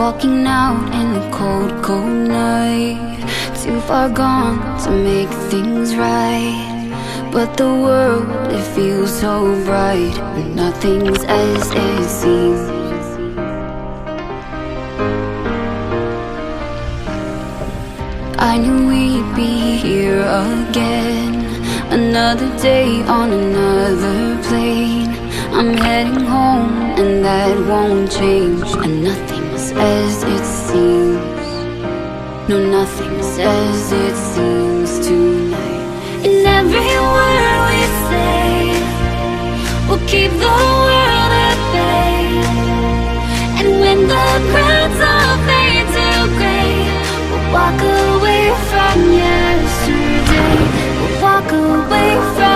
walking out in the cold, cold night. Too far gone to make things right. But the world, it feels so bright, and nothing's as it seems. I knew we'd be here again, another day on another plane. I'm heading home and that won't change, and nothing's as it seems. No, nothing's as it seems tonight. And every word we say will keep the world at bay. And when the crowds all fade to gray, we'll walk away from yesterday. We'll walk away from